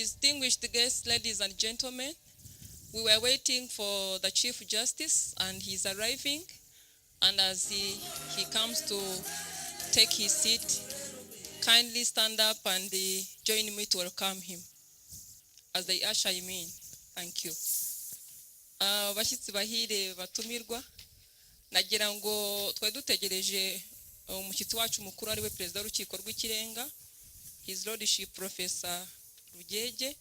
Distinguished guests, ladies and gentlemen, we were waiting for the Chief Justice and he's arriving. And as he comes to take his seat, kindly stand up and join me to welcome him as they usher him in. Thank you. Bashyitsi bahire batumirwa, nagira ngo twe dutegereje umushyitsi wacu mukuru ari we Perezida w'Urukiko rw'Ikirenga, His Lordship Professor Rugege.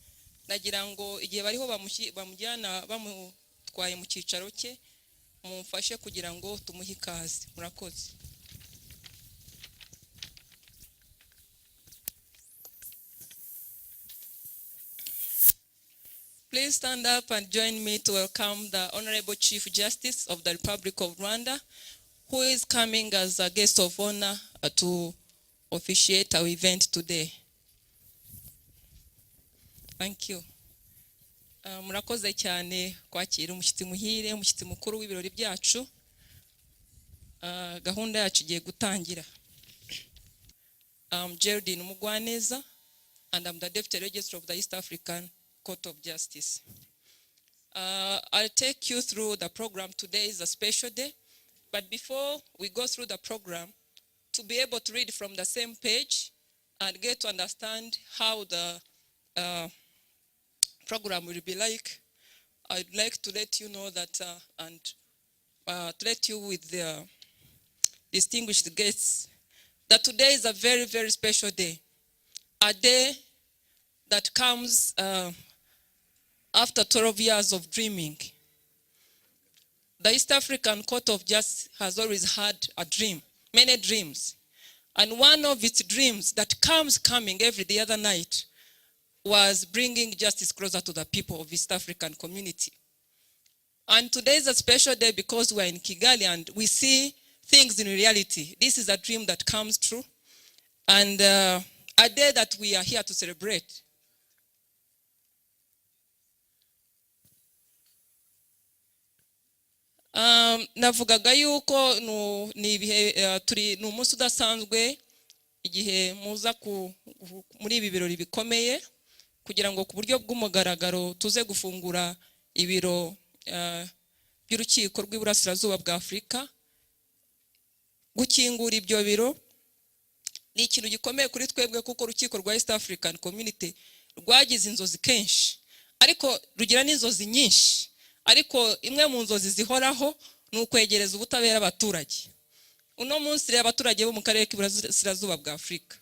Nagira ngo igihe bariho bamujyana bamutwaye mu cyicaro cye, mumfashe kugira ngo tumuhe ikaze. Murakoze. Please stand up and join me to welcome the Honorable Chief Justice of the Republic of Rwanda, who is coming as a guest of honor to officiate our event today. Thank you. Murakoze cyane kwakira umushyitsi muhire, umushyitsi mukuru w'ibirori byacu. Gahunda yacu igiye gutangira. Geraldine Mugwaneza, and I'm the Deputy Registrar of the East African Court of Justice. I'll take you through the program. Today is a special day, but before we go through the program, to be able to read from the same page and get to understand how the program will be like, I'd like to let you know that and to let you with the distinguished guests that today is a very, very special day. A day that comes after 12 years of dreaming. The East African Court of Justice has always had a dream, many dreams. And one of its dreams that coming every the other night was bringing justice closer to the people of East African community. And today is a special day because we're in Kigali and we see things in reality. This is a dream that comes true. And a day that we are here to celebrate. Navugaga yuko ni umunsi udasanzwe igihe muza muri ibi birori bikomeye kugira ngo ku buryo bw'umugaragaro tuze gufungura ibiro by'Urukiko rw'Iburasirazuba bwa Afurika. Gukingura ibyo biro ni ikintu gikomeye kuri twebwe kuko Urukiko rwa East African Community rwagize inzozi kenshi, ariko rugira n'inzozi nyinshi, ariko imwe mu nzozi zihoraho ni ukwegereza ubutabera abaturage. Uno munsi rero abaturage bo mu karere k'Iburasirazuba bwa Afurika,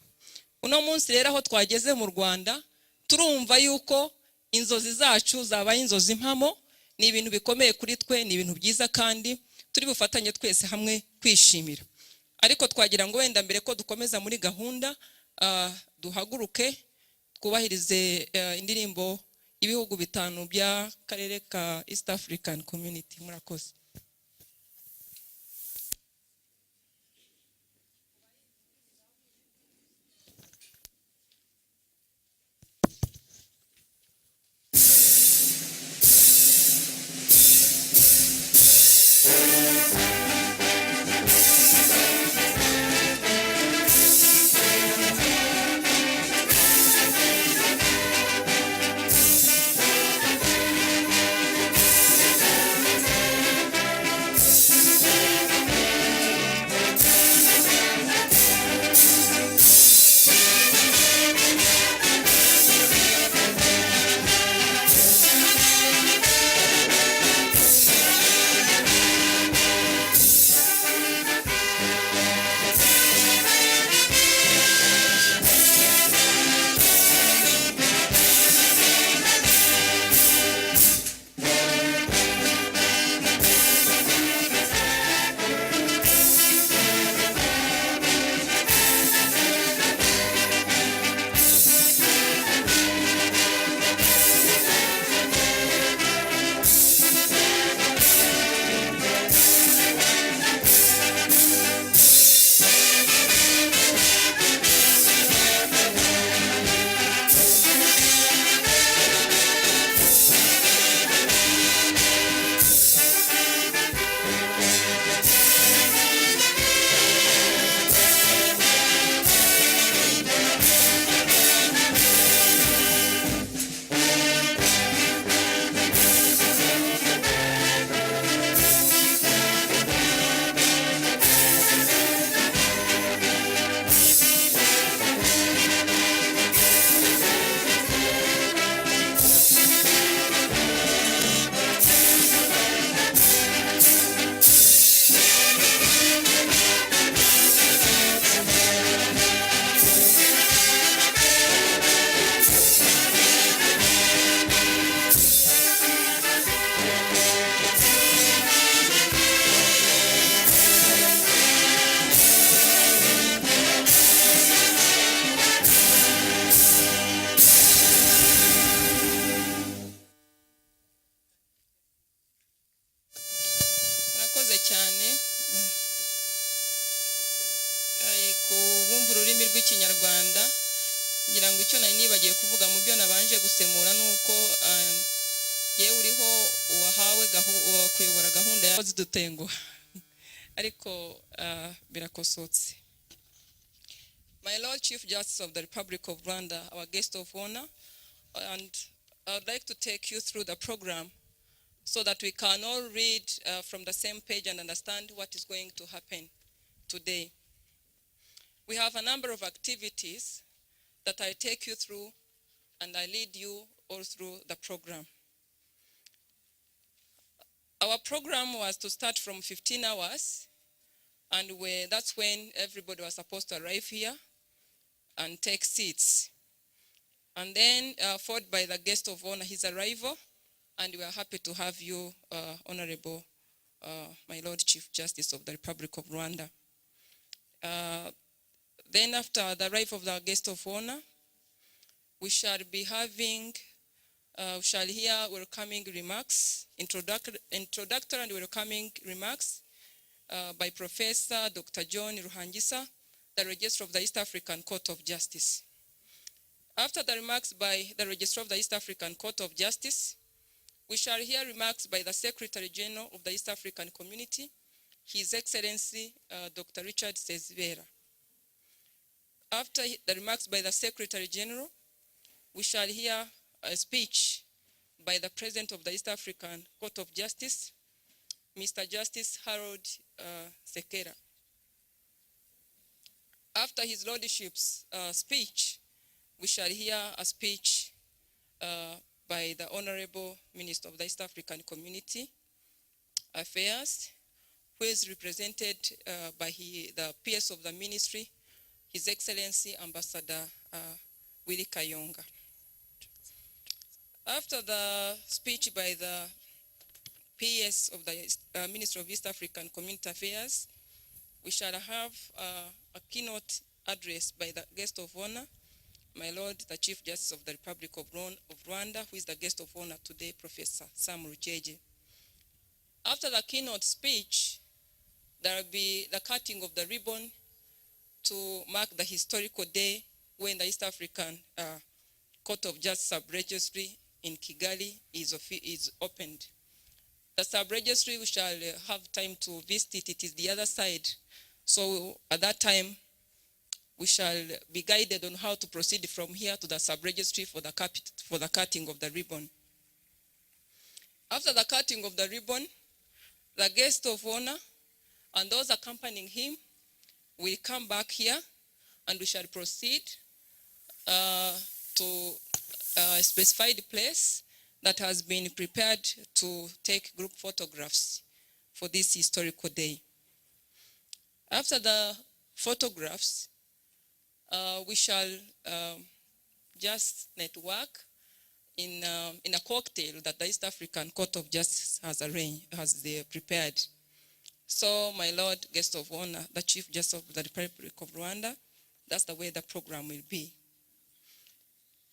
uno munsi rero aho twageze mu Rwanda, turumva yuko inzozi zacu zabaye inzozi impamo. Ni ibintu bikomeye kuri twe, ni ibintu byiza kandi turi bufatanye twese hamwe kwishimira. Ariko twagira ngo wenda mbere ko dukomeza muri gahunda duhaguruke twubahirize indirimbo ibihugu bitanu bya karere ka East African Community. Murakoze. cyane kubumva ururimi rw'ikinyarwanda. Ngira ngo icyo nari nibagiye kuvuga mu byo nabanje gusemura nuko yewe uriho uwahawe kuyobora gahunda ya zidutenguha ariko birakosotse. My Lord Chief Justice of the Republic of Rwanda, our guest of honor, and I would like to take you through the program so that we can all read from the same page and understand what is going to happen today. We have a number of activities that I take you through and I lead you all through the program. Our program was to start from 15 hours and that's when everybody was supposed to arrive here and take seats. And then followed by the guest of honor, his arrival, and we are happy to have you, Honorable, my Lord Chief Justice of the Republic of Rwanda. Then after the arrival of the guest of honor, we shall be having, we shall hear welcoming remarks, introductory and welcoming remarks by Professor Dr. John Ruhangisa, the Registrar of the East African Court of Justice. After the remarks by the Registrar of the East African Court of Justice, we shall hear remarks by the Secretary General of the East African Community, His Excellency Dr. Richard Sezibera. After the remarks by the Secretary General, we shall hear a speech by the President of the East African Court of Justice, Mr. Justice Harold Sekera. After His Lordship's speech, we shall hear a speech by the Honorable Minister of the East African Community Affairs, who is represented by the PS of the Ministry, His Excellency Ambassador Willy Kayonga. After the speech by the PS of the Minister of East African Community Affairs, we shall have a keynote address by the guest of honor, my Lord, the Chief Justice of the Republic of Rwanda, who is the guest of honor today, Professor Sam Rujeje. After the keynote speech, there will be the cutting of the ribbon to mark the historical day when the East African Court of Justice Sub-Registry in Kigali is opened. The Sub-Registry, we shall have time to visit it. It is the other side. So at that time, we shall be guided on how to proceed from here to the Sub-Registry for the cutting of the ribbon. After the cutting of the ribbon, the guest of honor and those accompanying him will come back here and we shall proceed to a specified place that has been prepared to take group photographs for this historical day. After the photographs, we shall just network in a cocktail that the East African Court of Justice has prepared. So, my Lord, guest of honor, the Chief Justice of the Republic of Rwanda, that's the way the program will be.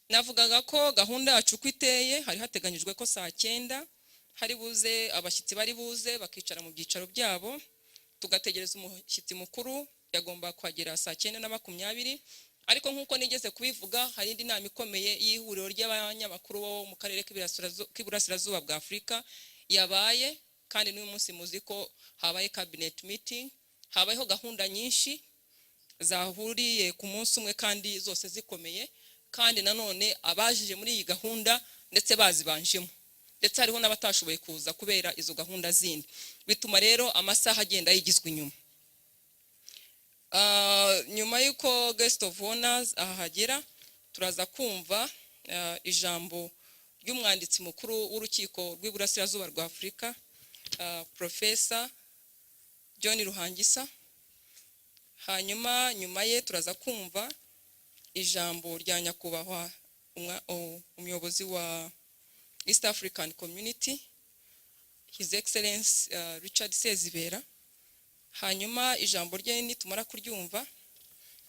Navugaga ko gahunda yacu kwiteye hari hateganyijwe ko saa 9 hari buze abashyitsi bari buze bakicara mu byicaro byabo tugategereza umushyitsi mukuru yagomba kwagera saa 9:20 ariko nkuko nigeze kubivuga hari indi nama ikomeye y'ihuriro ry'abanyamakuru bo mu karere k'iburasirazuba bwa Afrika yabaye kandi n'uyu munsi muzi ko habaye cabinet meeting, habayeho gahunda nyinshi zahuriye ku munsi umwe kandi zose zikomeye kandi nanone abajije muri iyi gahunda ndetse bazibanjemo ndetse hariho n'abatashoboye kuza kubera izo gahunda zindi bituma rero amasaha agenda yigizwe inyuma. Nyuma y'uko guest of honors ahagera turaza kumva ijambo ry'umwanditsi mukuru w'urukiko rw'iburasirazuba rwa Afrika, Professor John Ruhangisa. Hanyuma nyuma ye turaza kumva ijambo rya nyakubahwa umuyobozi wa East African Community, His Excellency Richard Sezibera. Hanyuma ijambo rye nitumara kuryumva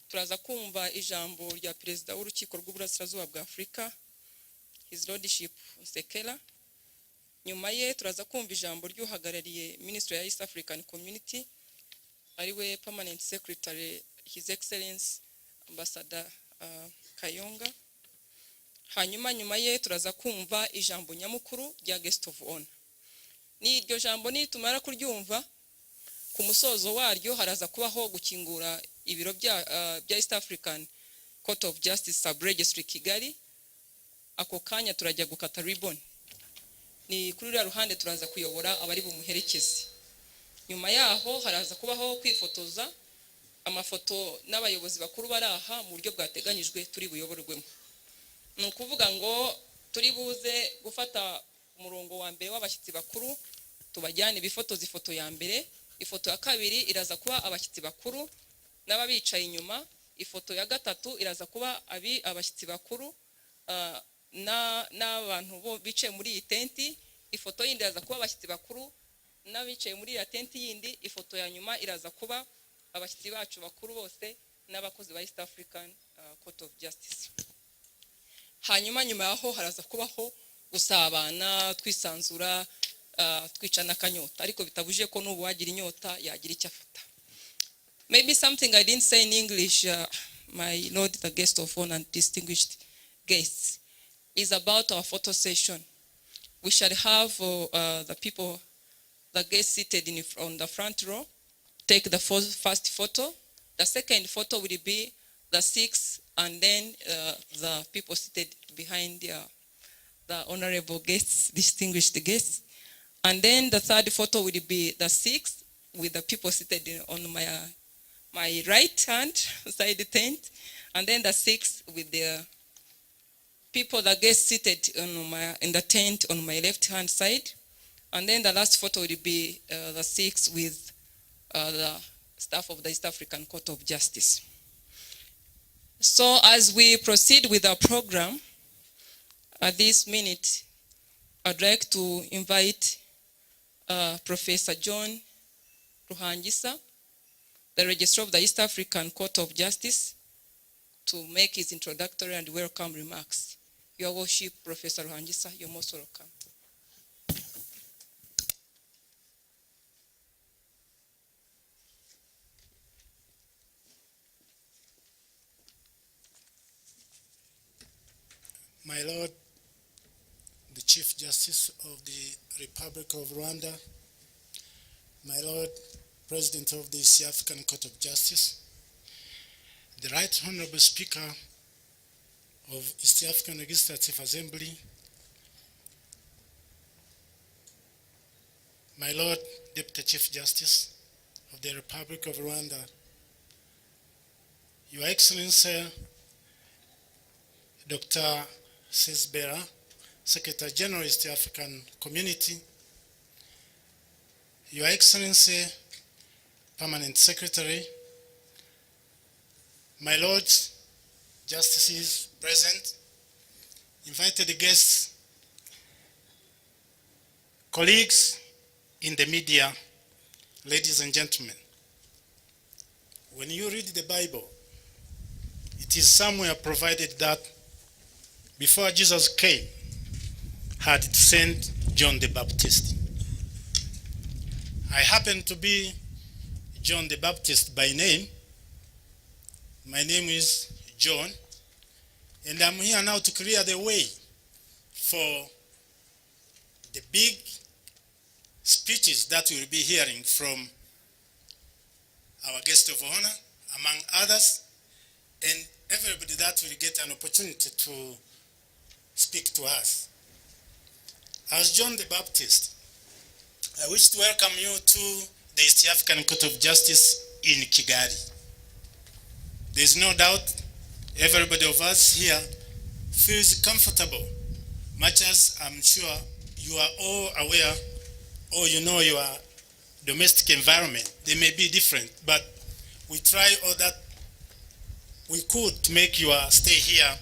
turaza kumva ijambo rya Perezida w'urukiko rw'uburasirazuba bwa Afrika, His Lordship Sekera. nyuma ye turaza kumva ijambo ry'uhagarariye Ministry ya East African Community ariwe Permanent Secretary His Excellency Ambassador Kayonga. Hanyuma nyuma ye turaza kumva ijambo nyamukuru rya Guest of Honor. Ni iryo jambo nitumara kuryumva ku musozo waryo haraza kubaho gukingura ibiro bya East African Court of Justice Sub Registry Kigali. Ako kanya turajya gukata ribbon. Ni kuri rya ruhande turaza kuyobora abari bumuherekeze. Nyuma yaho haraza kubaho kwifotoza amafoto n'abayobozi bakuru baraha mu buryo bwateganyijwe turi buyoborwemo. Nukuvuga ngo turi buze gufata umurongo wa mbere w'abashyitsi bakuru tubajyane bifotoza ifoto ya mbere, ifoto ya kabiri iraza kuba abashyitsi bakuru n'ababicaye inyuma, ifoto ya gatatu iraza kuba abashyitsi bakuru n'abantu bo bicaye muri iyi tenti, ifoto yindi iraza kuba abashyitsi bakuru n'abicaye muri iyi tenti yindi, ifoto ya nyuma iraza kuba abashyitsi bacu bakuru bose n'abakozi ba East African Court of Justice. Hanyuma nyuma yaho haraza kubaho gusabana twisanzura twicana kanyota, ariko bitabuje ko n'ubu wagira inyota yagira icyo afata. Maybe something I didn't say in English, my Lord the Guest of Honor and distinguished guests, is about our photo session. We shall have the people, the guests seated on the front row, take the first photo. The second photo will be the six, and then the people seated behind the honorable guests, distinguished guests. And then the third photo will be the six with the people seated on my right hand side tent, and then the six with the people, the guests seated in the tent on my left hand side, and then the last photo will be the six with the staff of the East African Court of Justice. So as we proceed with our program, at this minute, I'd like to invite Professor John Ruhangisa, the Registrar of the East African Court of Justice, to make his introductory and welcome remarks. Your Worship, Professor Ruhangisa, you're most welcome. My Lord, the Chief Justice of the Republic of Rwanda, my Lord, President of the East African Court of Justice, the Right Honorable Speaker of East African Legislative Assembly, my Lord, Deputy Chief Justice of the Republic of Rwanda, Your Excellency, Dr. Sesbera, Secretary General East African Community, Your Excellency, Permanent Secretary, my Lords, Justices present, invited guests, colleagues in the media, ladies and gentlemen. When you read the Bible, it is somewhere provided that before Jesus came, had to send John the Baptist. I happen to be John the Baptist by name. My name is John, and I'm here now to clear the way for the big speeches that we'll be hearing from our guest of honor, among others, and everybody that will get an opportunity to speak to us. As John the Baptist, I wish to welcome you to the East African Court of Justice in Kigali. There's no doubt everybody of us here feels comfortable, much as I'm sure you are all aware, or you know your domestic environment. They may be different, but we try all that we could to make your stay here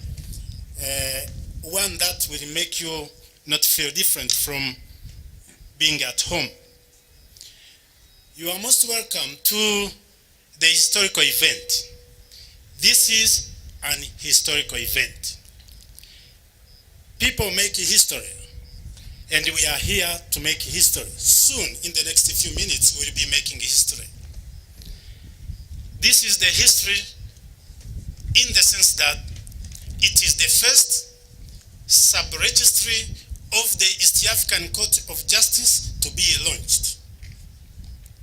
one that will make you not feel different from being at home. You are most welcome to the historical event. This is an historical event. People make history And we are here to make history. Soon, in the next few minutes, we'll be making history. This is the history in the sense that it is the first sub-registry of the East African Court of Justice to be launched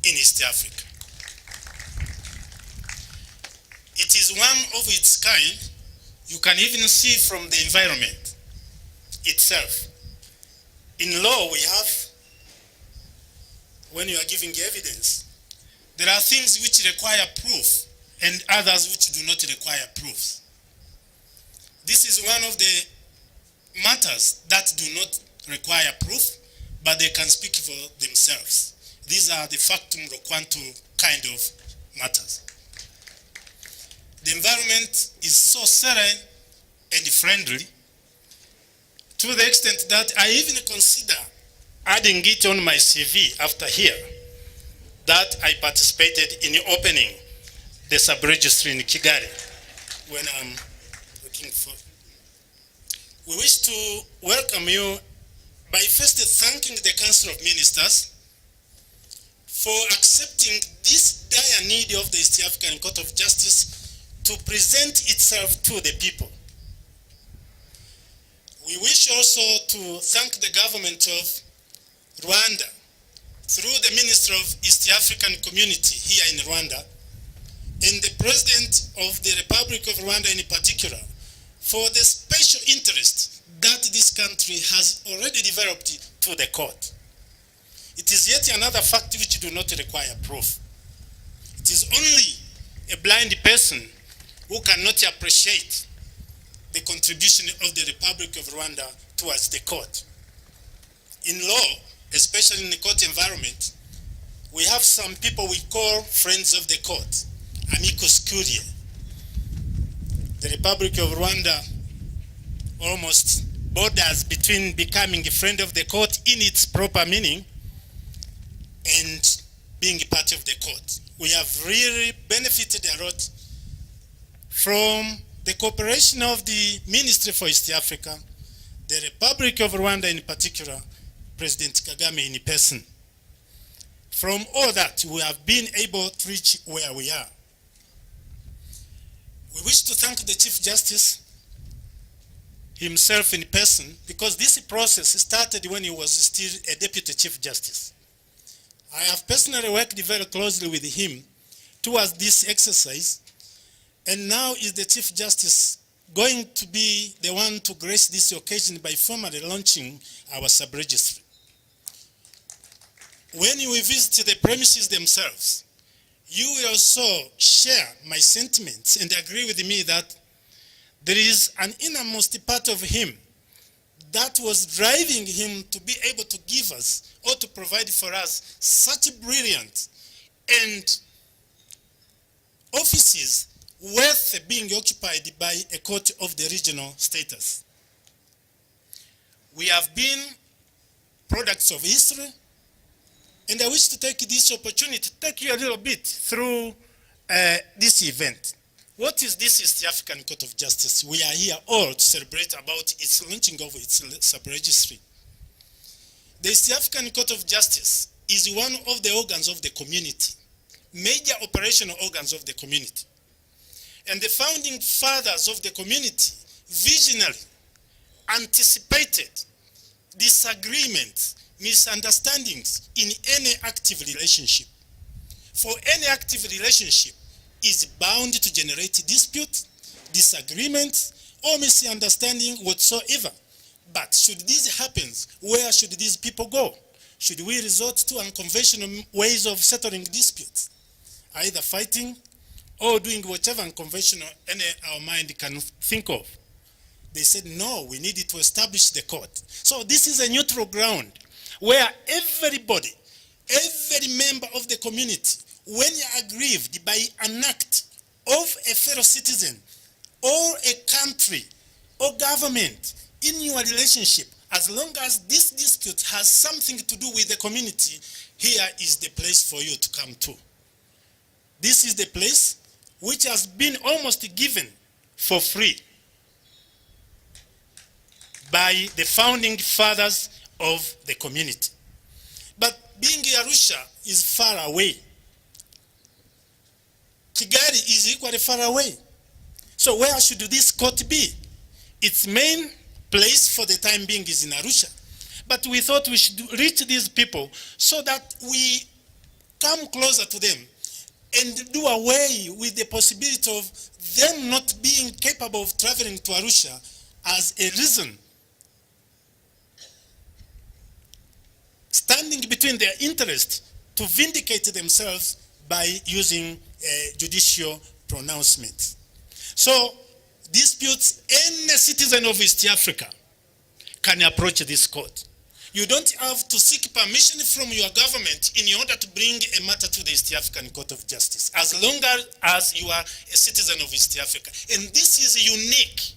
in East Africa. It is one of its kind. You can even see from the environment itself. In law, we have, when you are giving evidence, there are things which require proof and others which do not require proof. This is one of the matters that do not require proof, but they can speak for themselves. These are the factum quantum kind of matters. The environment is so serene and friendly to the extent that I even consider adding it on my CV after here, that I participated in opening the sub-registry in Kigali when I'm looking for. We wish to welcome you by first thanking the Council of Ministers for accepting this dire need of the East African Court of Justice to present itself to the people. We wish also to thank the government of Rwanda through the Minister of East African Community here in Rwanda and the President of the Republic of Rwanda in particular for the special interest that this country has already developed to the court. It is yet another fact which do not require proof. It is only a blind person who cannot appreciate the contribution of the Republic of Rwanda towards the court. In law, especially in the court environment, we have some people we call friends of the court, amicus curiae. The Republic of Rwanda almost borders between becoming a friend of the court in its proper meaning and being part of the court. We have really benefited a lot from the cooperation of the Ministry for East Africa, the Republic of Rwanda in particular, President Kagame in person. From all that, we have been able to reach where we are. We wish to thank the Chief Justice himself in person, because this process started when he was still a Deputy Chief Justice. I have personally worked very closely with him towards this exercise, and now is the Chief Justice going to be the one to grace this occasion by formally launching our sub-registry. When you visit the premises themselves, you will also share my sentiments and agree with me that there is an innermost part of him that was driving him to be able to give us or to provide for us such brilliant and offices worth being occupied by a court of the regional status. We have been products of history, and I wish to take this opportunity to take you a little bit through this event. What is this East African Court of Justice? We are here all to celebrate about its launching of its sub-registry. The East African Court of Justice is one of the organs of the community, major operational organs of the community. And the founding fathers of the community visionary anticipated disagreements, misunderstandings in any active relationship. For any active relationship is bound to generate dispute, disagreements, or misunderstanding whatsoever. But should this happen, where should these people go? Should we resort to unconventional ways of settling disputes? Either fighting or doing whatever unconventional our mind can think of. They said, no, we needed to establish the court. So this is a neutral ground where everybody, every member of the community, when you are aggrieved by an act of a fellow citizen or a country or government in your relationship, as long as this dispute has something to do with the community, here is the place for you to come to. This is the place which has been almost given for free by the founding fathers of the community. But being Arusha is far away. Kigali is equally far away. So where should this court be? Its main place for the time being is in Arusha. But we thought we should reach these people so that we come closer to them and do away with the possibility of them not being capable of traveling to Arusha as a reason standing between their interest to vindicate themselves by using judicial pronouncements. So disputes, any citizen of East Africa can approach this court. You don't have to seek permission from your government in order to bring a matter to the East African Court of Justice, as long as you are a citizen of East Africa. And this is unique.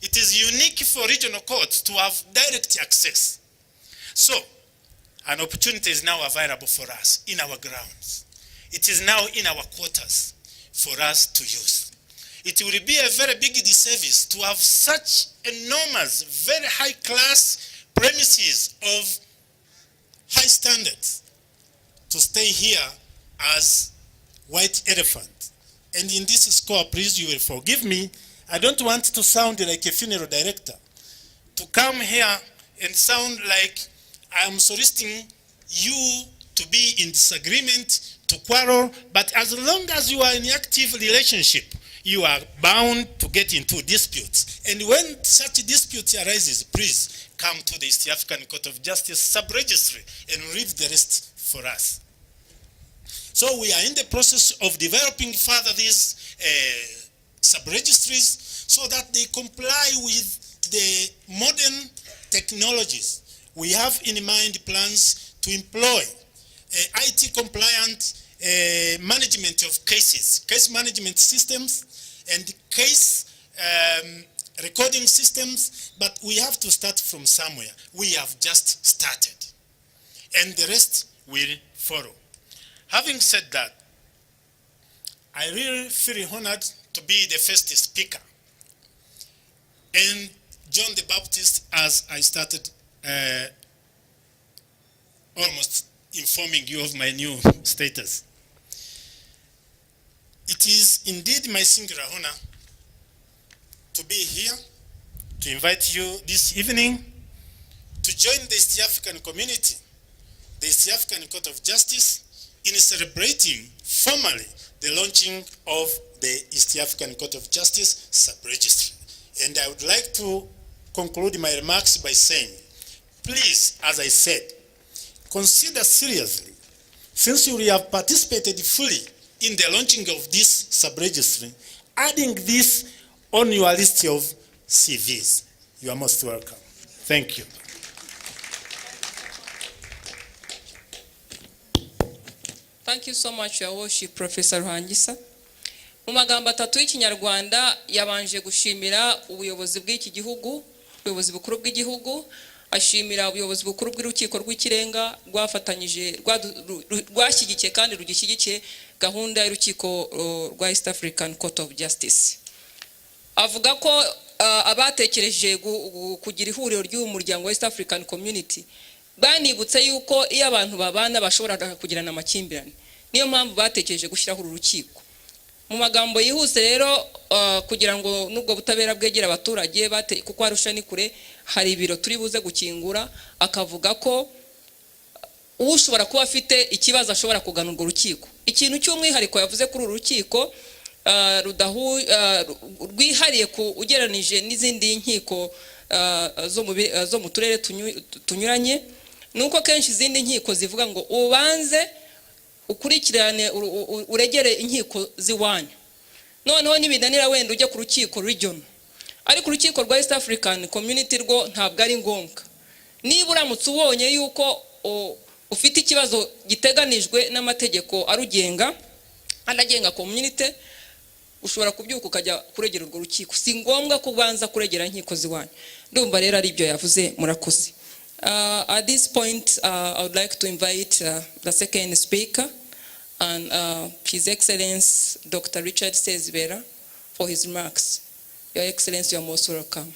It is unique for regional courts to have direct access. So, an opportunity is now available for us in our grounds. It is now in our quarters for us to use. It will be a very big disservice to have such enormous, very high-class premises of high standards to stay here as white elephant. And in this score, please, you will forgive me, I don't want to sound like a funeral director, to come here and sound like I'm soliciting you to be in disagreement, to quarrel, but as long as you are in active relationship, you are bound to get into disputes. And when such a dispute arises, please come to the East African Court of Justice sub-registry and leave the rest for us. So we are in the process of developing further these sub-registries so that they comply with the modern technologies. We have in mind plans to employ IT compliant management of cases, case management systems and case recording systems, but we have to start from somewhere. We have just started, and the rest will follow. Having said that, I really feel honored to be the first speaker. And John the Baptist, as I started almost informing you of my new status. It is indeed my singular honor to be here, to invite you this evening to join the East African community, the East African Court of Justice, in celebrating formally the launching of the East African Court of Justice sub-registry. And I would like to conclude my remarks by saying, please, as I said, consider seriously, since you have participated fully in the launching of this sub-registry, adding this on your list of CVs. You are most welcome. Thank you. Thank you so much, Your Worship, Professor Ruhangisa. Mu magambo atatu y'Ikinyarwanda yabanje gushimira ubuyobozi bw'iki gihugu, ubuyobozi bukuru bw'igihugu, ashimira ubuyobozi bukuru bw'urukiko rw'ikirenga rwafatanyije rwashyigikiye kandi rugishyigikiye gahunda y'urukiko rwa East African Court of Justice. Avuga ko abatekereje kugira ihuriro ry'uyu muryango wa East African Community banibutse yuko iyo abantu babana bashobora kugirana amakimbirane, niyo mpamvu batekereje gushyiraho uru rukiko. Mu magambo yihuse rero kugira ngo nubwo butabera bwegera abaturage kuko Arusha ni kure, hari ibiro turi buze gukingura, akavuga ko ushobora kuba afite ikibazo ashobora kugana urwo rukiko. Ikintu cy'umwihariko yavuze kuri uru rukiko rwihariye ugereranije n'izindi nkiko zo mu turere tunyuranye, nuko kenshi izindi nkiko zivuga ngo ubanze ukurikirane uregere inkiko ziwanyu, noneho nibidanira wenda ujye ku rukiko region. Ariko urukiko rwa East African Community rwo ntabwo ari ngombwa. Niba uramutse ubonye yuko ufite ikibazo giteganijwe n'amategeko arugenga anagenga community, ushobora kubyuka ukajya kuregera urwo rukiko, si ngombwa kubanza kuregera inkiko ziwanyu. Ndumva rero ari ibyo yavuze, murakoze. At this point, I would like to invite the second speaker, and His Excellency Dr. Richard Sezibera, for his remarks. Your Excellency, you are most welcome.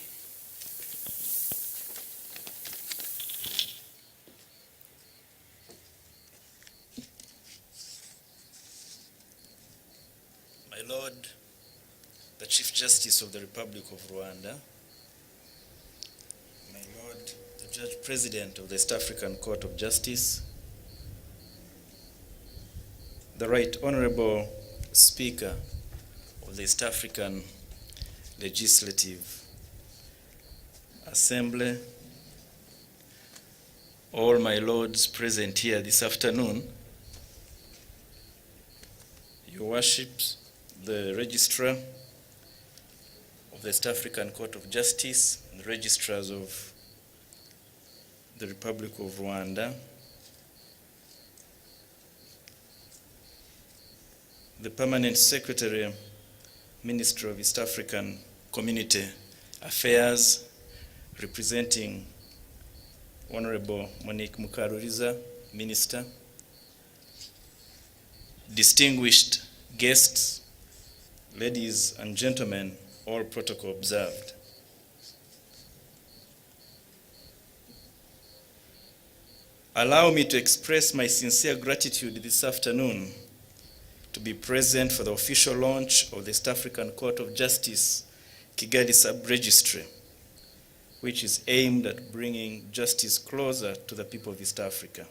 Lord, the Chief Justice of the Republic of Rwanda, my Lord, the Judge President of the East African Court of Justice, the Right Honorable Speaker of the East African Legislative Assembly, all my lords present here this afternoon, Your Worships, the Registrar of the East African Court of Justice and the Registrars of the Republic of Rwanda, the Permanent Secretary, Minister of East African Community Affairs, representing Honorable Monique Mukaruriza, Minister, distinguished guests, ladies and gentlemen, all protocol observed. Allow me to express my sincere gratitude this afternoon to be present for the official launch of the East African Court of Justice Kigali Sub-Registry, which is aimed at bringing justice closer to the people of East Africa.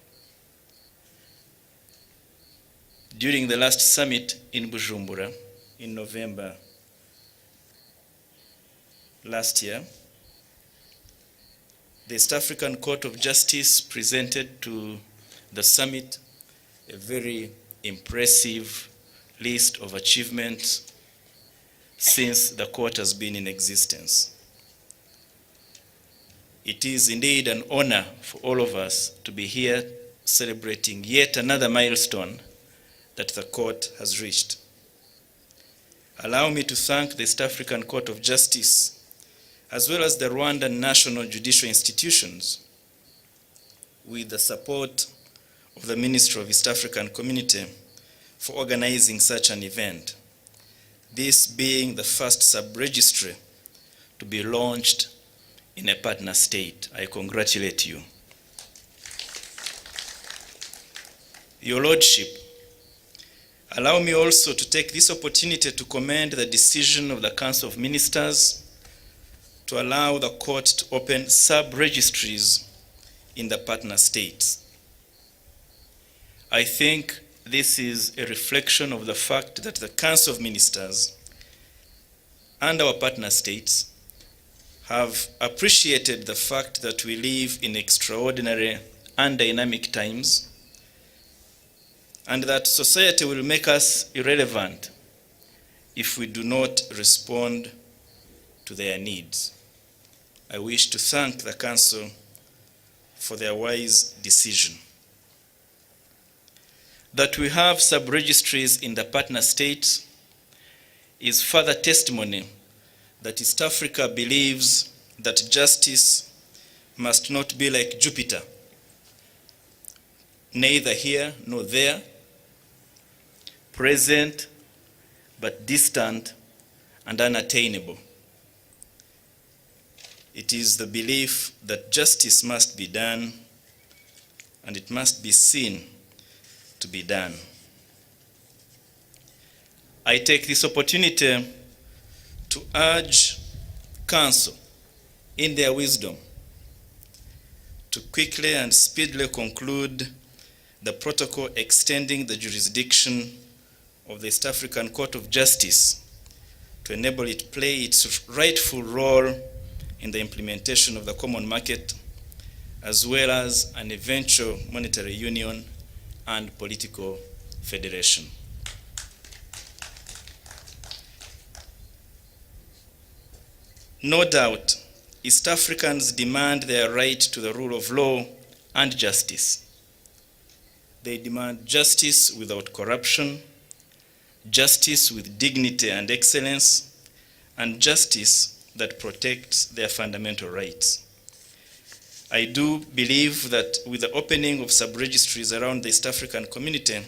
During the last summit in Bujumbura in November last year, the East African Court of Justice presented to the summit a very impressive list of achievements since the court has been in existence. It is indeed an honor for all of us to be here celebrating yet another milestone that the court has reached. Allow me to thank the East African Court of Justice, as well as the Rwandan national judicial institutions, with the support of the Ministry of East African Community, for organizing such an event, this being the first sub-registry to be launched in a partner state. I congratulate you. Your Lordship, allow me also to take this opportunity to commend the decision of the Council of Ministers to allow the court to open sub-registries in the partner states. I think this is a reflection of the fact that the Council of Ministers and our partner states have appreciated the fact that we live in extraordinary and dynamic times, and that society will make us irrelevant if we do not respond to their needs. I wish to thank the Council for their wise decision. That we have sub-registries in the partner states is further testimony that East Africa believes that justice must not be like Jupiter, neither here nor there, present but distant and unattainable. It is the belief that justice must be done and it must be seen to be done. I take this opportunity to urge Council, in their wisdom, to quickly and speedily conclude the protocol extending the jurisdiction of the East African Court of Justice to enable it to play its rightful role in the implementation of the common market, as well as an eventual monetary union and political federation. No doubt, East Africans demand their right to the rule of law and justice. They demand justice without corruption, justice with dignity and excellence, and justice that protects their fundamental rights. I do believe that with the opening of sub-registries around the East African community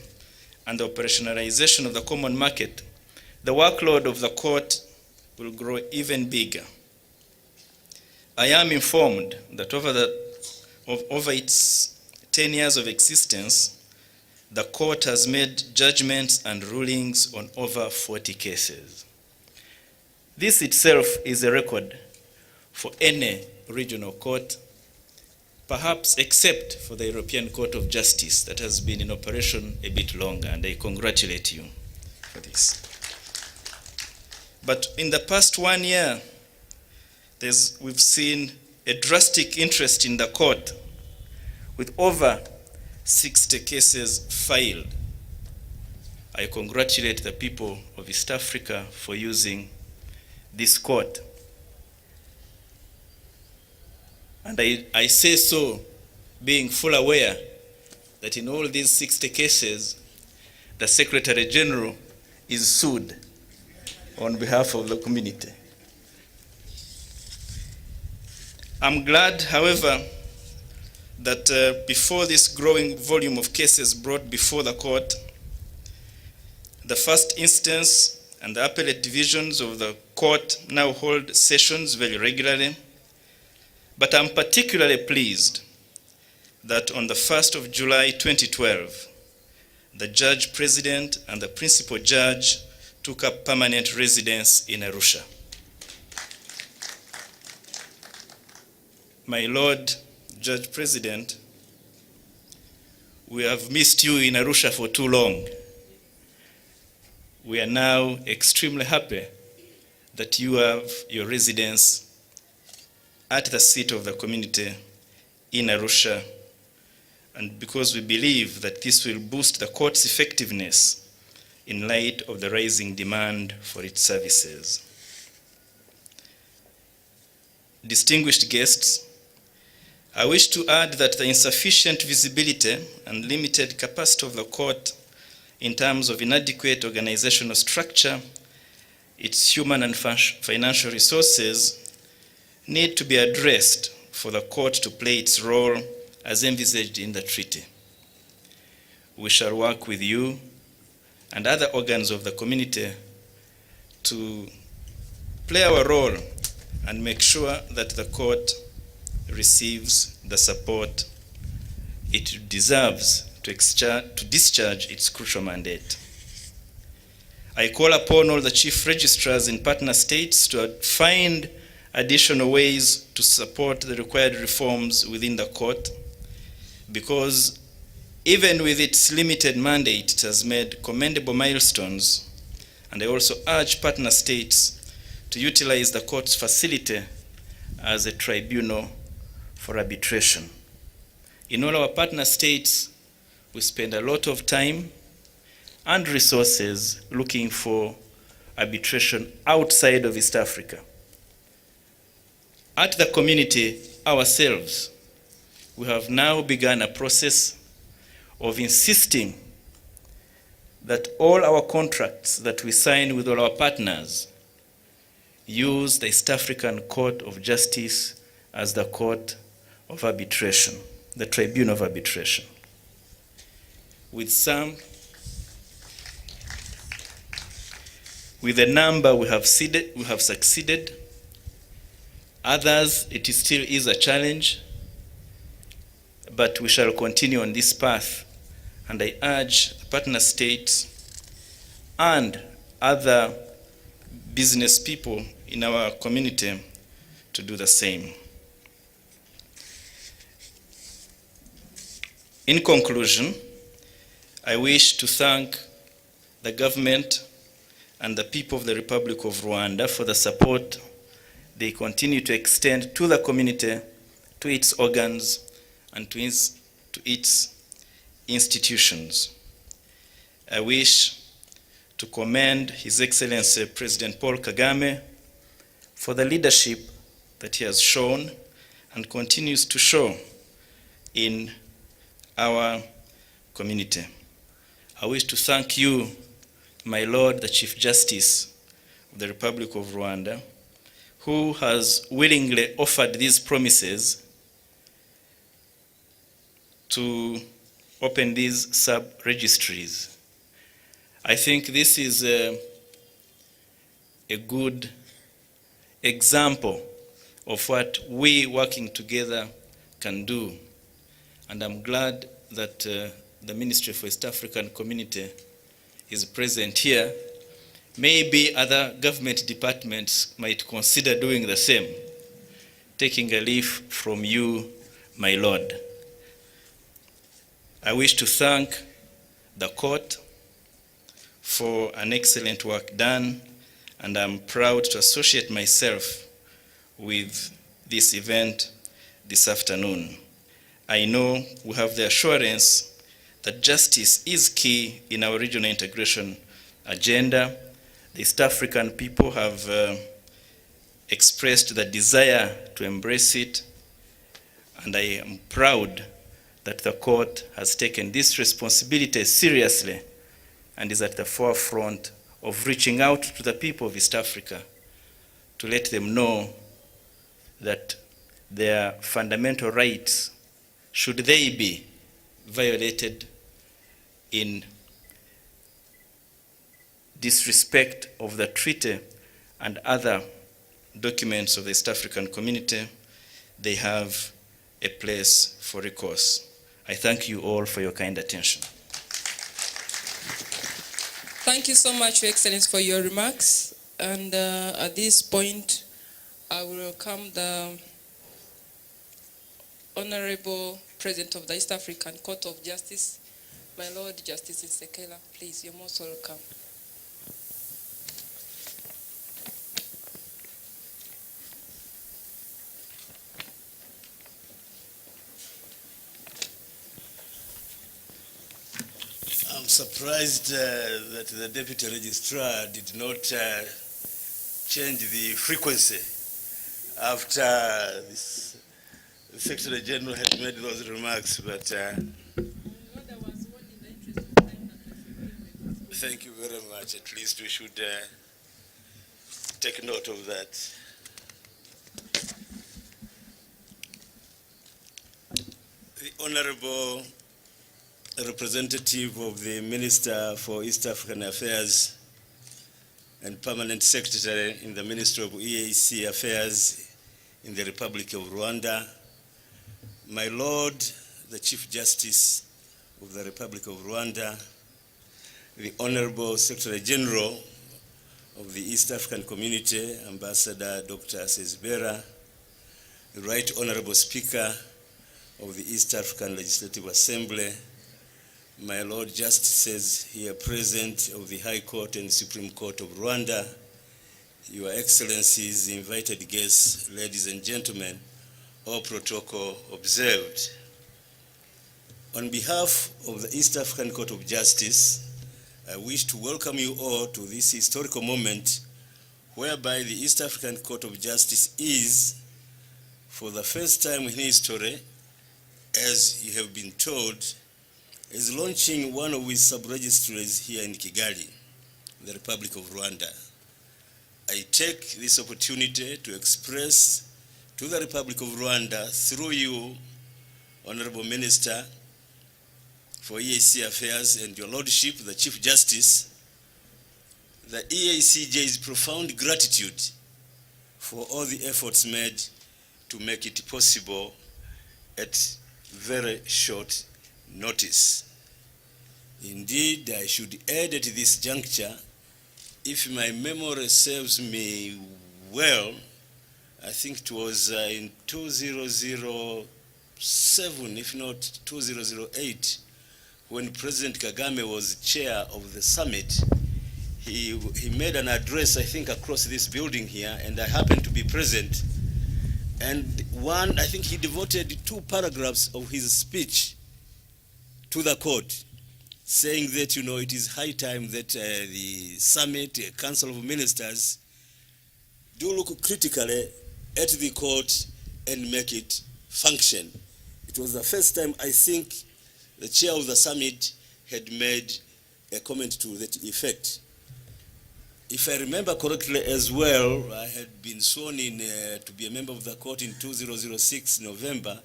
and the operationalization of the common market, the workload of the court will grow even bigger. I am informed that over its 10 years of existence, the court has made judgments and rulings on over 40 cases. This itself is a record for any regional court, perhaps except for the European Court of Justice that has been in operation a bit longer, and I congratulate you for this. But in the past 1 year, we've seen a drastic interest in the court with over 60 cases filed. I congratulate the people of East Africa for using this court. And I say so being full aware that in all these 60 cases, the Secretary General is sued on behalf of the community. I'm glad, however, that before this growing volume of cases brought before the court, the first instance and the appellate divisions of the court now hold sessions very regularly. But I'm particularly pleased that on the 1st of July 2012, the judge president and the principal judge took up permanent residence in Arusha. My Lord Judge President, we have missed you in Arusha for too long. We are now extremely happy that you have your residence at the seat of the community in Arusha, and because we believe that this will boost the court's effectiveness in light of the rising demand for its services. Distinguished guests, I wish to add that the insufficient visibility and limited capacity of the court in terms of inadequate organizational structure, its human and financial resources need to be addressed for the court to play its role as envisaged in the treaty. We shall work with you and other organs of the community to play our role and make sure that the court receives the support it deserves to discharge its crucial mandate. I call upon all the chief registrars in partner states to find additional ways to support the required reforms within the court, because even with its limited mandate, it has made commendable milestones, and I also urge partner states to utilize the court's facility as a tribunal for arbitration. In all our partner states, we spend a lot of time and resources looking for arbitration outside of East Africa. At the community ourselves, we have now begun a process of insisting that all our contracts that we sign with all our partners use the East African Court of Justice as the court of arbitration, the tribunal of arbitration. With a number we have succeeded. Others, it still is a challenge, but we shall continue on this path, and I urge partner states and other business people in our community to do the same. In conclusion, I wish to thank the government and the people of the Republic of Rwanda for the support they continue to extend to the community, to its organs, and to its institutions. I wish to commend His Excellency President Paul Kagame for the leadership that he has shown and continues to show in our community. I wish to thank you, my Lord, the Chief Justice of the Republic of Rwanda, who has willingly offered these promises to open these sub-registries. I think this is a good example of what we working together can do. And I'm glad that the Ministry for East African Community is present here, maybe other government departments might consider doing the same, taking a leaf from you, my Lord. I wish to thank the court for an excellent work done, and I'm proud to associate myself with this event this afternoon. I know we have the assurance that justice is key in our regional integration agenda. The East African people have expressed the desire to embrace it, and I am proud that the court has taken this responsibility seriously and is at the forefront of reaching out to the people of East Africa to let them know that their fundamental rights, should they be violated in disrespect of the treaty and other documents of the East African community, they have a place for recourse. I thank you all for your kind attention. Thank you so much, Your Excellency, for your remarks. And at this point, I will welcome the Honorable President of the East African Court of Justice, my Lord Justice Nsekela. Please, you're most welcome. I'm surprised that the Deputy Registrar did not change the frequency after this, the Secretary General had made those remarks, but thank you very much. At least we should take note of that. The Honorable representative of the Minister for East African Affairs and Permanent Secretary in the Ministry of EAC Affairs in the Republic of Rwanda, my Lord, the Chief Justice of the Republic of Rwanda, the Honorable Secretary General of the East African Community, Ambassador Dr. Sezibera, the Right Honorable Speaker of the East African Legislative Assembly, my Lord Justices here present of the High Court and Supreme Court of Rwanda, Your Excellencies, invited guests, ladies and gentlemen, all protocol observed. On behalf of the East African Court of Justice, I wish to welcome you all to this historical moment whereby the East African Court of Justice is, for the first time in history, as you have been told, is launching one of its sub-registries here in Kigali, the Republic of Rwanda. I take this opportunity to express to the Republic of Rwanda, through you, Honorable Minister for EAC Affairs and your Lordship, the Chief Justice, the EACJ's profound gratitude for all the efforts made to make it possible at very short notice. Indeed, I should add at this juncture, if my memory serves me well, I think it was in 2007, if not 2008, when President Kagame was chair of the summit. He made an address, I think, across this building here, and I happened to be present. And I think he devoted 2 paragraphs of his speech to the court, saying that, you know, it is high time that the summit, Council of Ministers, do look critically at the court and make it function. It was the first time, I think, the chair of the summit had made a comment to that effect. If I remember correctly as well, I had been sworn in to be a member of the court in 2006 November,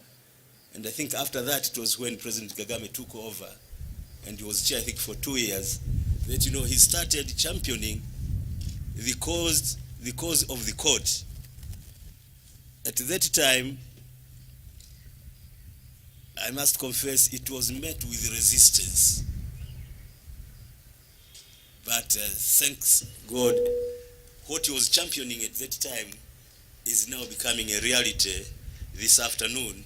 and I think after that it was when President Kagame took over, and he was chair, I think, for 2 years, that, you know, he started championing the cause of the court. At that time, I must confess, it was met with resistance. But thanks God, what he was championing at that time is now becoming a reality this afternoon,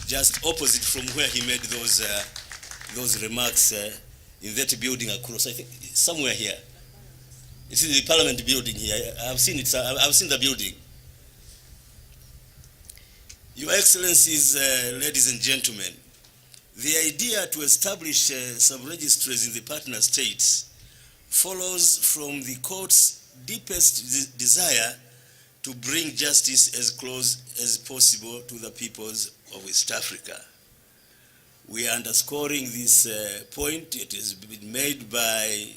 just opposite from where he made those remarks in that building across, I think somewhere here. It's in the Parliament building here. I've seen it. I've seen the building. Your Excellencies, ladies and gentlemen, the idea to establish sub-registries in the partner states follows from the court's deepest desire to bring justice as close as possible to the peoples of West Africa. We are underscoring this point. It has been made by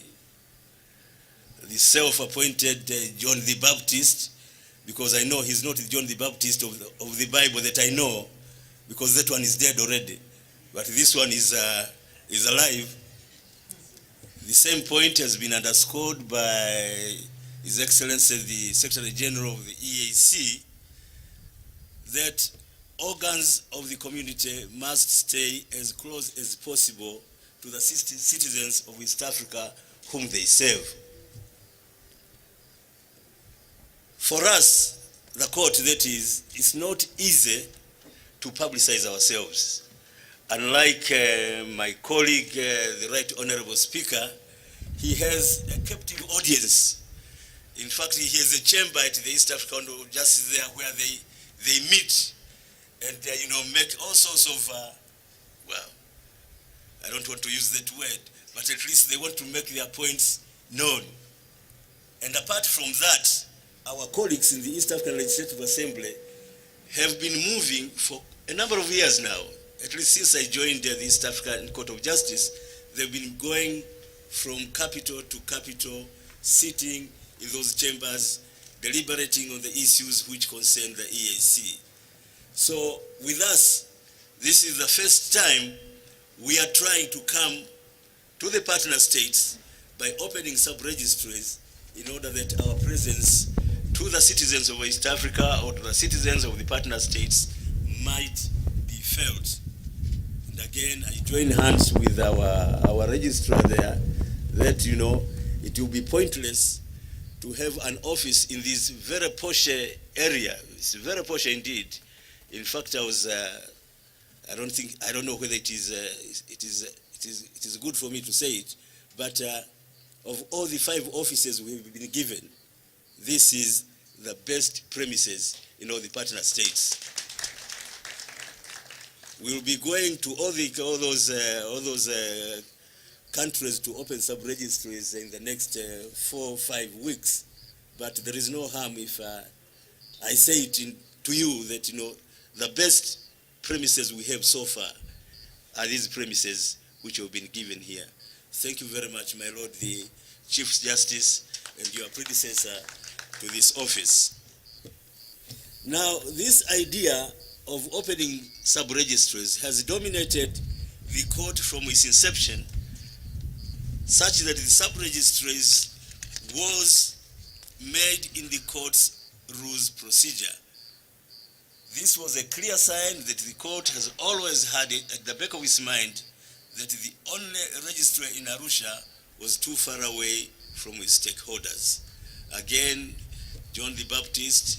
the self-appointed John the Baptist, because I know he's not the John the Baptist of the Bible that I know, because that one is dead already. But this one is alive. The same point has been underscored by His Excellency the Secretary General of the EAC, that organs of the community must stay as close as possible to the citizens of East Africa whom they serve. For us, the court, that is, it's not easy to publicize ourselves. Unlike my colleague, the Right Honorable Speaker, he has a captive audience. In fact, he has a chamber at the East African Justice there where they meet and make all sorts of, well, I don't want to use that word, but at least they want to make their points known. And apart from that, our colleagues in the East African Legislative Assembly have been moving for a number of years now. At least since I joined the East African Court of Justice, they've been going from capital to capital, sitting in those chambers, deliberating on the issues which concern the EAC. So with us, this is the first time we are trying to come to the partner states by opening sub-registries in order that our presence to the citizens of East Africa or to the citizens of the partner states might be felt. And again, I join hands with our registrar there that, it will be pointless to have an office in this very posh area. It's very posh indeed. In fact, I don't know whether it is good for me to say it, but of all the 5 offices we've been given, this is the best premises in all the partner states. We'll be going to all those countries to open sub-registries in the next 4 or 5 weeks. But there is no harm if I say it to you that the best premises we have so far are these premises which have been given here. Thank you very much, my Lord, the Chief Justice and your predecessor to this office. Now, this idea of opening sub-registries has dominated the court from its inception, such that the sub-registries was made in the court's rules procedure. This was a clear sign that the court has always had it at the back of its mind that the only registrar in Arusha was too far away from its stakeholders. Again, John the Baptist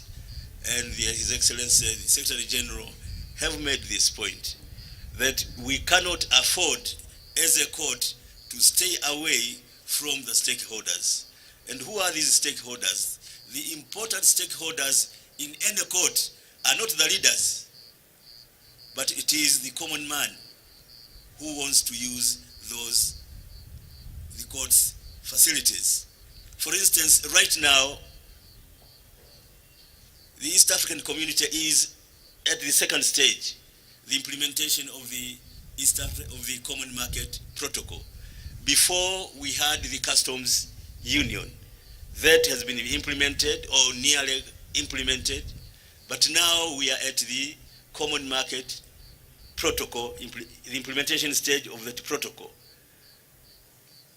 and His Excellency the Secretary General have made this point, that we cannot afford as a court to stay away from the stakeholders. And who are these stakeholders? The important stakeholders in any court are not the leaders, but it is the common man who wants to use the court's facilities. For instance, right now, the East African community is at the second stage, the implementation of the Common Market Protocol. Before we had the Customs Union, that has been implemented or nearly implemented, but now we are at the Common Market Protocol, the implementation stage of that protocol.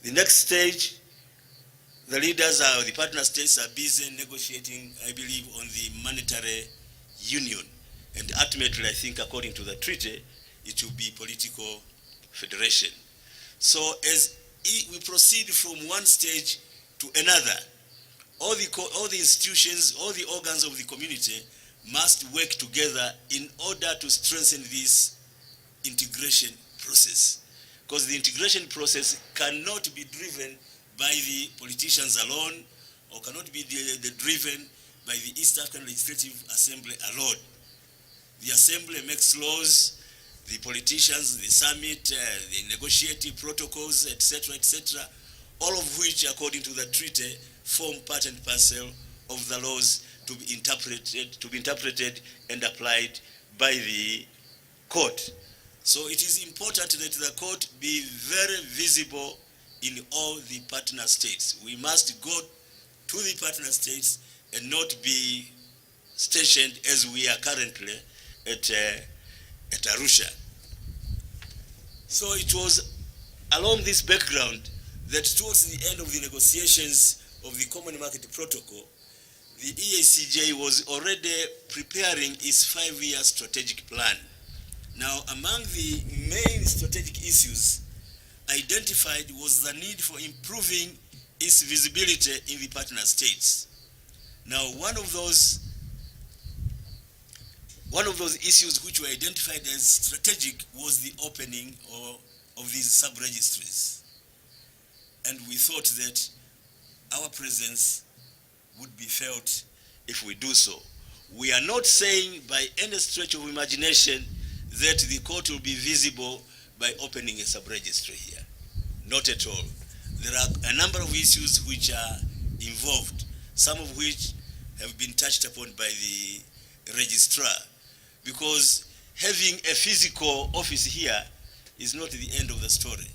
The next stage, the leaders of the partner states are busy negotiating, I believe, on the monetary union. And ultimately, I think, according to the treaty, it will be political federation. So as we proceed from one stage to another, all the institutions, all the organs of the community must work together in order to strengthen this integration process. Because the integration process cannot be driven by the politicians alone, or cannot be driven by the East African Legislative Assembly alone. The Assembly makes laws, the politicians, the summit, the negotiating protocols, etc., etc., all of which, according to the treaty, form part and parcel of the laws to be interpreted and applied by the court. So it is important that the court be very visible in all the partner states. We must go to the partner states and not be stationed as we are currently at Arusha. So it was along this background that towards the end of the negotiations of the Common Market Protocol, the EACJ was already preparing its 5-year strategic plan. Now, among the main strategic issues identified was the need for improving its visibility in the partner states. Now, one of those issues which were identified as strategic was the opening of these sub-registries. And we thought that our presence would be felt if we do so. We are not saying by any stretch of imagination that the court will be visible by opening a sub-registry here. Not at all. There are a number of issues which are involved, some of which have been touched upon by the registrar, because having a physical office here is not the end of the story.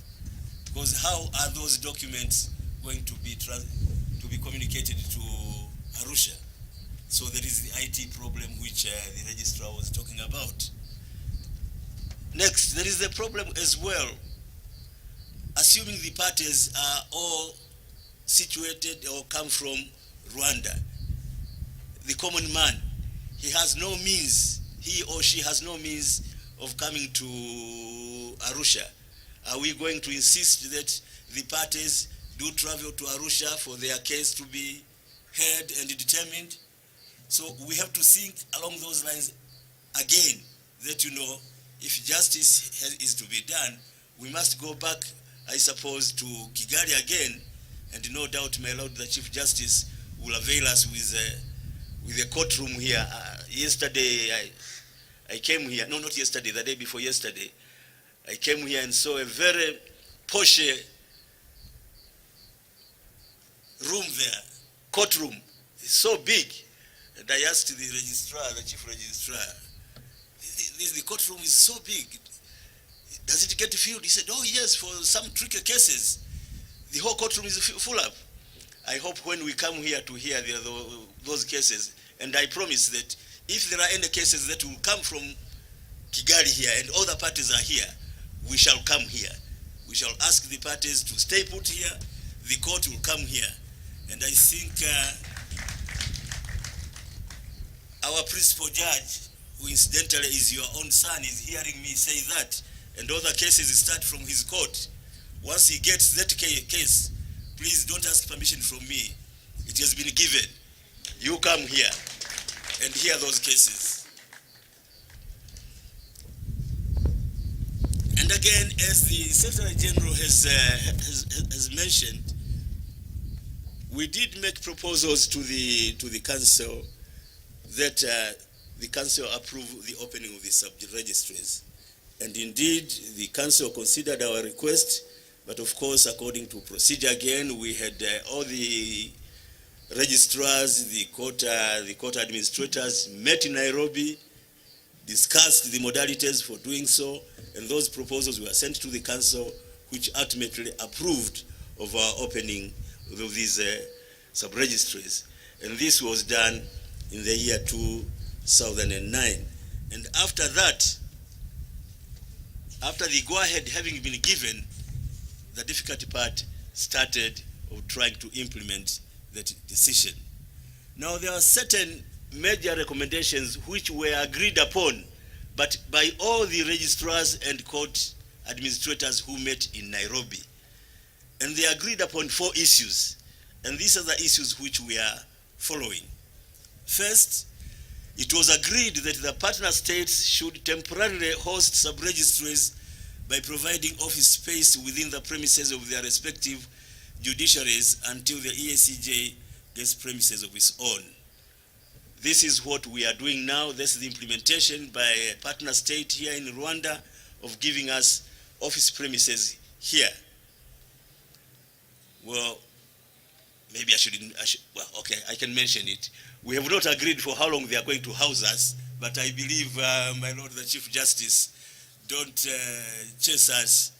Because how are those documents going to be communicated to Arusha? So there is the IT problem which the registrar was talking about. Next, there is the problem as well, assuming the parties are all situated or come from Rwanda. The common man, he has no means, he or she has no means of coming to Arusha. Are we going to insist that the parties do travel to Arusha for their case to be heard and determined? So we have to think along those lines again, that, you know, if justice is to be done, we must go back, I suppose, to Kigali again, and no doubt my Lord the Chief Justice will avail us with a courtroom here. Yesterday, I came here, no, not yesterday, the day before yesterday, I came here and saw a very posh room there, courtroom. It's so big. And I asked the registrar, the chief registrar, the courtroom is so big. Does it get filled? He said, oh yes, for some tricky cases, the whole courtroom is full up. I hope when we come here to hear those cases, and I promise that if there are any cases that will come from Kigali here and other parties are here, we shall come here. We shall ask the parties to stay put here. The court will come here. And I think our principal judge, who incidentally is your own son, is hearing me say that, and other cases start from his court. Once he gets that case, please don't ask permission from me. It has been given. You come here and hear those cases. And again, as the Secretary General has mentioned, we did make proposals to the council that the council approve the opening of the sub-registries. And indeed, the council considered our request, but of course, according to procedure again, we had all the registrars, the court administrators met in Nairobi, discussed the modalities for doing so, and those proposals were sent to the council, which ultimately approved of our opening of these sub-registries. And this was done in the year 2009. And after that, after the go-ahead having been given, the difficult part started of trying to implement that decision. Now, there are certain major recommendations which were agreed upon but by all the registrars and court administrators who met in Nairobi. And they agreed upon 4 issues. And these are the issues which we are following. First, it was agreed that the partner states should temporarily host sub-registries by providing office space within the premises of their respective judiciaries until the EACJ gets premises of its own. This is what we are doing now. This is the implementation by a partner state here in Rwanda of giving us office premises here. Well, maybe I should, well, okay, I can mention it. We have not agreed for how long they are going to house us, but I believe, my Lord the Chief Justice, don't chase us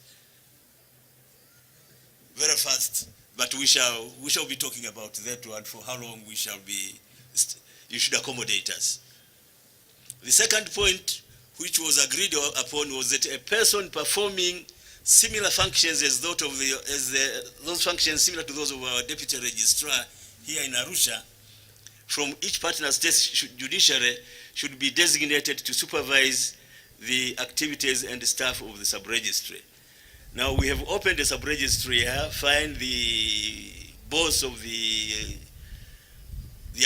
very fast, but we shall be talking about that one, for how long we shall be, you should accommodate us. The second point which was agreed upon was that a person performing similar functions as those functions similar to those of our deputy registrar here in Arusha from each partner state judiciary should be designated to supervise the activities and staff of the sub-registry. Now we have opened a sub-registry here, find the boss of the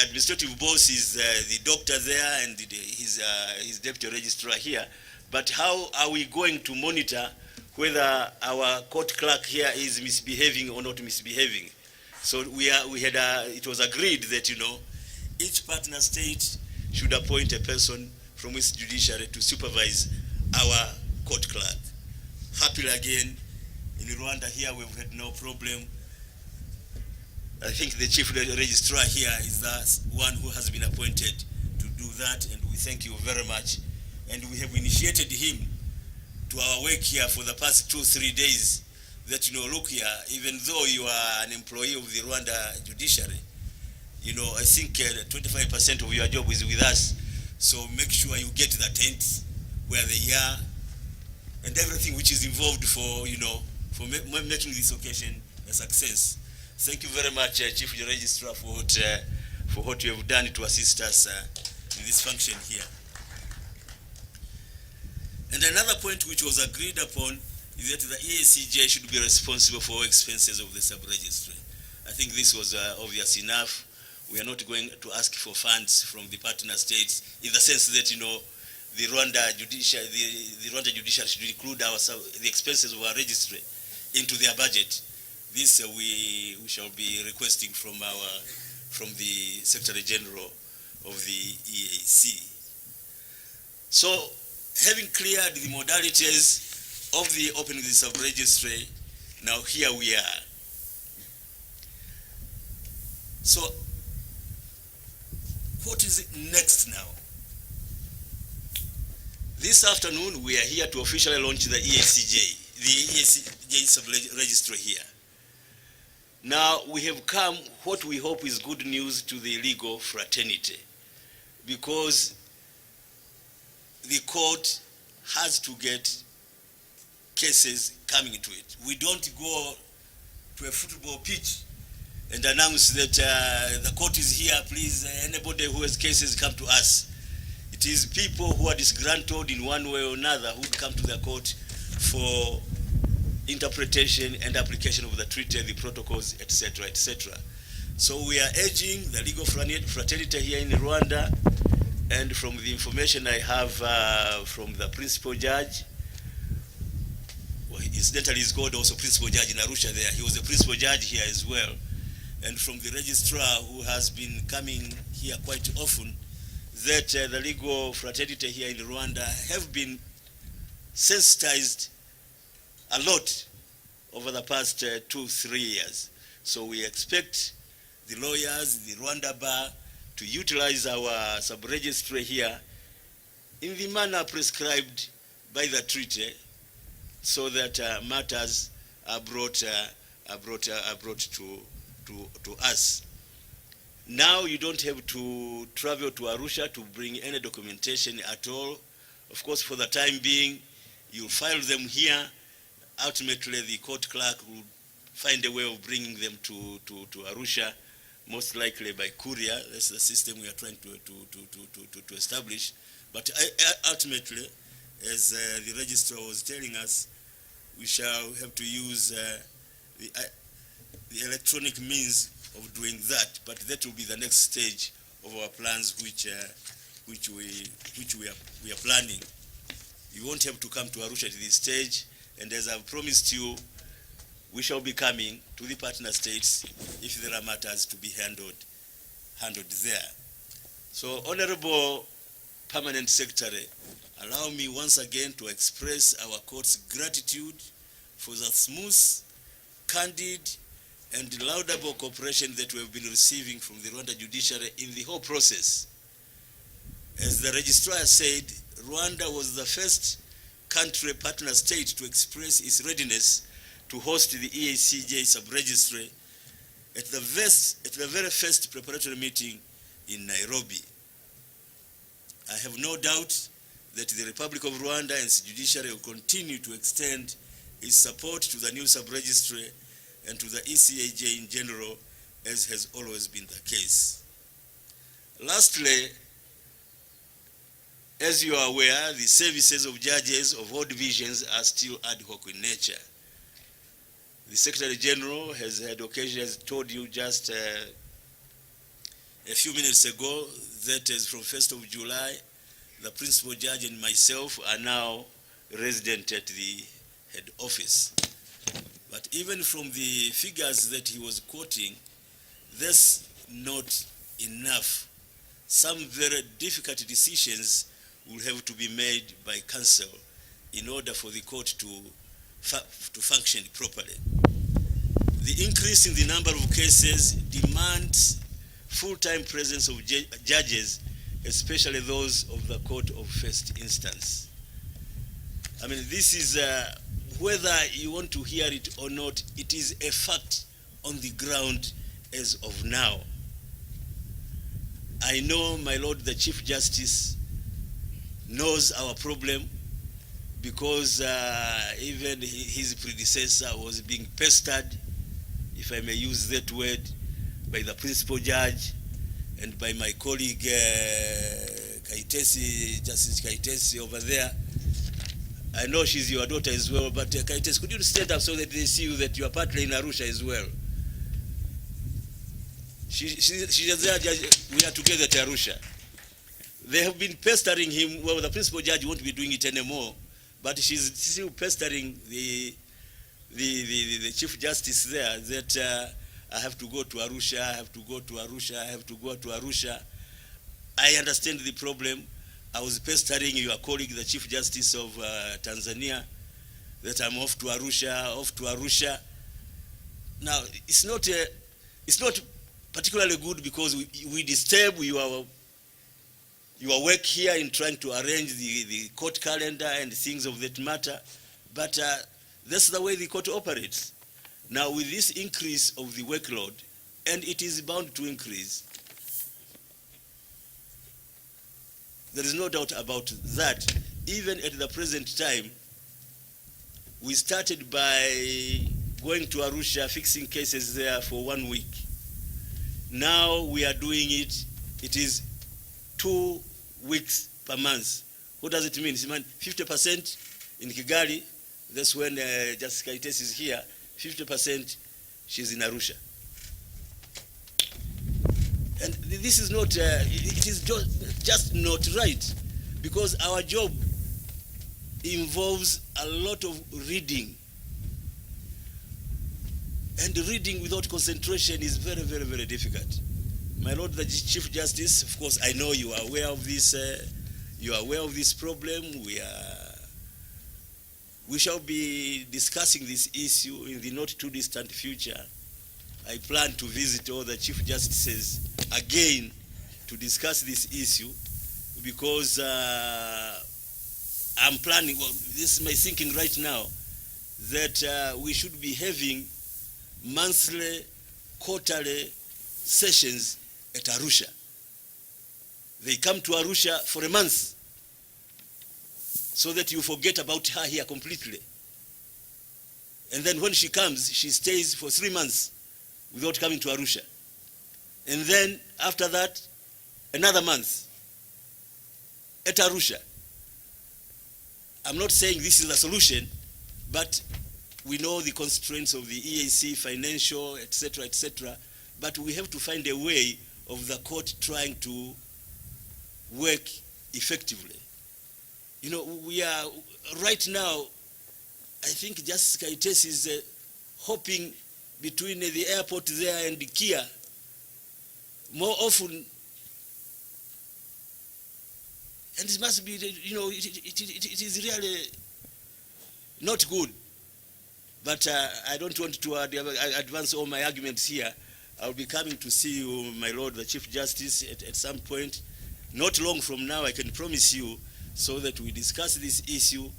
administrative boss is the doctor there and his deputy registrar here, but how are we going to monitor whether our court clerk here is misbehaving or not misbehaving? So it was agreed that, each partner state should appoint a person from its judiciary to supervise our court clerk. Happily again, in Rwanda here we've had no problem. I think the chief registrar here is the one who has been appointed to do that, and we thank you very much. And we have initiated him to our work here for the past 2-3 days, that, look here, even though you are an employee of the Rwanda judiciary, I think 25% of your job is with us. So make sure you get the tent where they are and everything which is involved for, making this occasion a success. Thank you very much, Chief Registrar, for what you have done to assist us in this function here. And another point which was agreed upon is that the EACJ should be responsible for expenses of the sub-registry. I think this was obvious enough. We are not going to ask for funds from the partner states, in the sense that, the Rwanda judiciary should include the expenses of our registry into their budget. This we shall be requesting from the Secretary General of the EAC. So, having cleared the modalities of the opening the sub-registry, now here we are. So, what is it next now? This afternoon, we are here to officially launch the EACJ, the EACJ sub-registry here. Now, we have come, what we hope is good news to the legal fraternity, because the court has to get cases coming to it. We don't go to a football pitch and announce that the court is here, please, anybody who has cases come to us. It is people who are disgruntled in one way or another who come to the court for interpretation and application of the treaty, the protocols, etc., etc. So we are urging the legal fraternity here in Rwanda, and from the information I have from the principal judge, well, incidentally he's called also principal judge in Arusha there, he was a principal judge here as well, and from the registrar who has been coming here quite often, that the legal fraternity here in Rwanda have been sensitized a lot over the past 2-3 years. So we expect the lawyers, the Rwanda Bar, to utilize our sub-registry here in the manner prescribed by the treaty, so that matters are brought to us. Now you don't have to travel to Arusha to bring any documentation at all. Of course, for the time being, you file them here. Ultimately, the court clerk will find a way of bringing them to Arusha, most likely by courier. That's the system we are trying to establish. But ultimately, as the registrar was telling us, we shall have to use the electronic means of doing that. But that will be the next stage of our plans, which we are planning. You won't have to come to Arusha at this stage, and as I've promised you, we shall be coming to the partner states if there are matters to be handled there. So, Honorable Permanent Secretary, allow me once again to express our court's gratitude for the smooth, candid, and laudable cooperation that we have been receiving from the Rwanda judiciary in the whole process. As the registrar said, Rwanda was the first country partner state to express its readiness to host the EACJ sub-registry at the very first preparatory meeting in Nairobi. I have no doubt that the Republic of Rwanda and its judiciary will continue to extend its support to the new sub-registry and to the EACJ in general, as has always been the case. Lastly, as you are aware, the services of judges of all divisions are still ad hoc in nature. The Secretary General has had occasion, has told you just a few minutes ago, that as from 1st of July, the principal judge and myself are now resident at the head office. But even from the figures that he was quoting, that's not enough. Some very difficult decisions will have to be made by counsel in order for the court to function properly. The increase in the number of cases demands full-time presence of judges, especially those of the court of first instance. I mean, this is, whether you want to hear it or not, it is a fact on the ground as of now. I know, my Lord, the Chief Justice knows our problem, because even his predecessor was being pestered, if I may use that word, by the principal judge and by my colleague Kaitesi, Justice Kaitesi over there. I know she's your daughter as well, but Kaitesi, could you stand up so that they see you, that you are partly in Arusha as well? She's there, we are together at Arusha. They have been pestering him. Well, the principal judge won't be doing it anymore, but she's still pestering the Chief Justice there, that I have to go to Arusha, I have to go to Arusha, I have to go to Arusha. I understand the problem. I was pestering your colleague, the Chief Justice of Tanzania, that I'm off to Arusha. Now, it's not particularly good, because we disturb your work here in trying to arrange the court calendar and things of that matter, but that's the way the court operates. Now, with this increase of the workload, and it is bound to increase, there is no doubt about that. Even at the present time, we started by going to Arusha, fixing cases there for 1 week. Now we are doing it, it is 2 weeks per month. What does it mean? It means 50% in Kigali, that's when Justice Kaitesi is here, 50% she's in Arusha. And this is not, it is just not right, because our job involves a lot of reading. And reading without concentration is very, very, very difficult. My Lord, the Chief Justice, of course, I know you are aware of this. You are aware of this problem. We shall be discussing this issue in the not too distant future. I plan to visit all the Chief Justices again to discuss this issue, because I'm planning, well, this is my thinking right now, that we should be having monthly, quarterly sessions at Arusha. They come to Arusha for a month, so that you forget about her here completely. And then when she comes, she stays for 3 months without coming to Arusha. And then after that, another month. at Arusha. I'm not saying this is a solution, but we know the constraints of the EAC, financial, etc., but we have to find a way of the court trying to work effectively. You know, we are, right now, I think Justice Kaites is hopping between the airport there and Kia. More often, and it must be, you know, it is really not good. But I don't want to advance all my arguments here. I'll be coming to see you, my Lord, the Chief Justice, at some point, not long from now, I can promise you, so that we discuss this issue.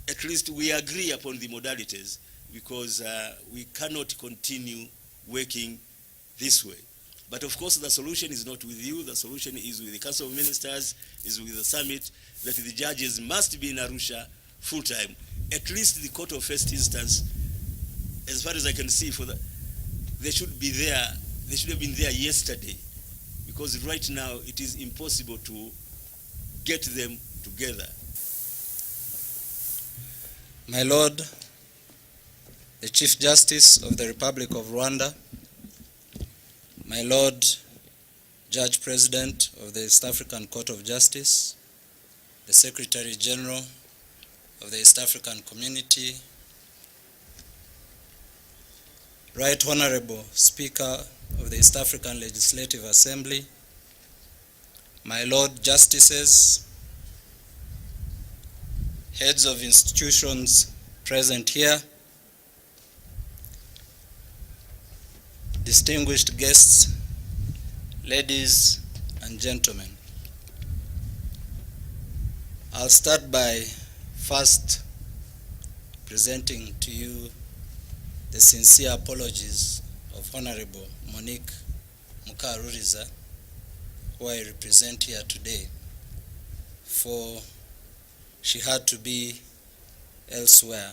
At least we agree upon the modalities, because we cannot continue working this way. But of course, the solution is not with you. The solution is with the Council of Ministers, is with the summit, that the judges must be in Arusha full-time. At least the court of first instance, as far as I can see, they should be there. They should have been there yesterday, because right now it is impossible to get them together. My Lord, the Chief Justice of the Republic of Rwanda, my Lord, Judge President of the East African Court of Justice, the Secretary General of the East African Community, Right Honorable Speaker of the East African Legislative Assembly, my Lord Justices, heads of institutions present here, distinguished guests, ladies and gentlemen. I'll start by first presenting to you the sincere apologies of Honorable Monique Mukaruriza, who I represent here today, for she had to be elsewhere